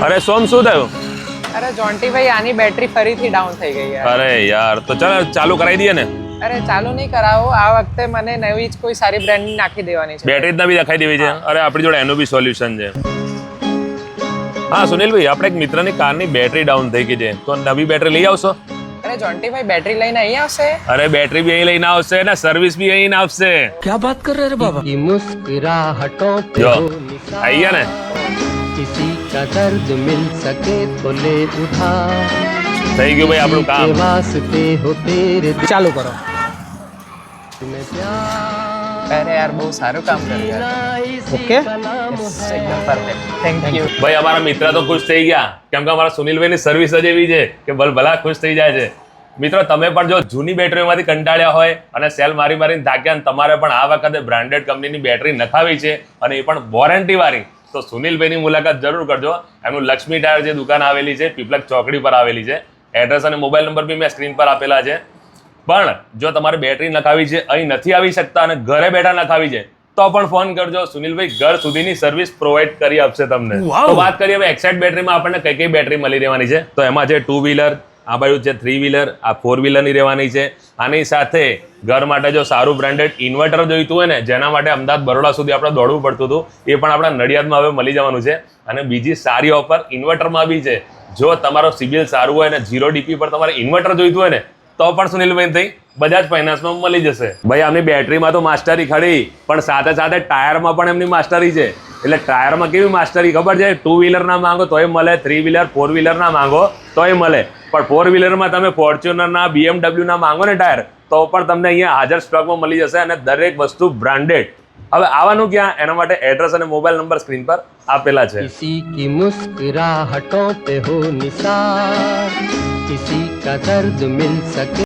અરે સોમ શું થયું? અરે જોન્ટી ભાઈ આની બેટરી ફરીથી ડાઉન થઈ ગઈ યાર. અરે યાર તો ચાલ ચાલુ કરાવી દઈએ ને. અરે ચાલુ નહીં કરાવો, આ વખતે મને નવી જ કોઈ સારી બ્રાન્ડની નાખી દેવાની છે. બેટરી જ નવી દેખાઈ દેવી છે. અરે આપણી જોડે એનું બી સોલ્યુશન છે. હા સુનિલભાઈ, આપણે એક મિત્રની કારની બેટરી ડાઉન થઈ ગઈ છે, તો નવી બેટરી લઈ આવશો? અરે જોન્ટી ભાઈ બેટરી લઈને અહીં આવશે? અરે બેટરી બી અહીં લઈને આવશે ને સર્વિસ બી અહીં આવશે. क्या बात कर रहे हैं बाबा? की मुस्कुराहटों पे જો हो निशान, આવી ગયા ને. किसी का दर्द मिल सके तो ले उठा, થઈ ગયું ભાઈ આપણું के કામ. वास्ते हो तेरे दिल चालू करो. में प्यार, અરે યાર બહુ સારું કામ કર્યું યાર. ओके. એકદમ પરફેક્ટ. Thank you. ભાઈ અમારા મિત્ર તો ખુશ થઈ ગયા, કેમ કે અમારા સુનિલભાઈની સર્વિસ જ એવી છે કે ભલા ખુશ થઈ જાય છે. મિત્રો તમે પણ જો જૂની બેટરીઓમાંથી કંટાળ્યા હોય અને સેલ મારીને થાક્યા અને તમારે પણ આ વખતે બ્રાન્ડેડ કંપનીની બેટરી નખાવી છે અને એ પણ વોરંટી વાળી, તો સુનિલભાઈની મુલાકાત જરૂર કરજો. એમનું લક્ષ્મી ટાયર જે દુકાન આવેલી છે પીપલક ચોકડી પર આવેલી છે. એડ્રેસ અને મોબાઈલ નંબર બી મેં સ્ક્રીન પર આપેલા છે. પણ જો તમારે બેટરી નખાવી છે, અહીં નથી આવી શકતા અને ઘરે બેઠા નખાવી છે, તો પણ ફોન કરજો. સુનિલભાઈ ઘર સુધીની સર્વિસ પ્રોવાઈડ કરી આપશે તમને. તો વાત કરીએ હવે એક્સાઇટ બેટરીમાં આપણને કઈ કઈ બેટરી મળી રહેવાની છે. તો એમાં છે 2 વ્હીલર, આ બાજુ છે 3 વ્હીલર, આ 4 વ્હીલરની રહેવાની છે. આની સાથે ઘર માટે જો સારું બ્રાન્ડેડ ઇન્વર્ટર જોઈતું હોય ને, જેના માટે અમદાવાદ બરોડા સુધી આપણે દોડવું પડતું હતું, એ પણ આપણા નડિયાદમાં હવે મળી જવાનું છે. અને બીજી સારી ઓફર ઇન્વર્ટરમાં બી છે. જો તમારો સિબિલ સારું હોય ને 0 DP પર તમારે ઇન્વર્ટર જોઈતું હોય ને, તો પણ સુનિલભાઈ થઈ બજાજ ફાઇનાન્સમાં મળી જશે. ભાઈ આમની બેટરીમાં તો માસ્ટરી ખરી, પણ સાથે સાથે ટાયરમાં પણ એમની માસ્ટરી છે. એટલે ટાયરમાં કેવી માસ્ટરી ખબર છે? 2 વ્હીલર ના માંગો તોય મળે, 3 વ્હીલર 4 વ્હીલર ના માંગો તોય મળે. પણ 4 વ્હીલરમાં તમે ફોર્ચ્યુનરના, BMW ના માંગો ને ટાયર, તો પણ તમને અહીંયા હાજર સ્ટોકમાં મળી જશે અને દરેક વસ્તુ બ્રાન્ડેડ. હવે આવવાનું ક્યાં? એના માટે એડ્રેસ અને મોબાઈલ નંબર સ્ક્રીન પર આપેલા છે. किसी की मुस्कुराहटों पे हो निशान, किसी का दर्द मिल सके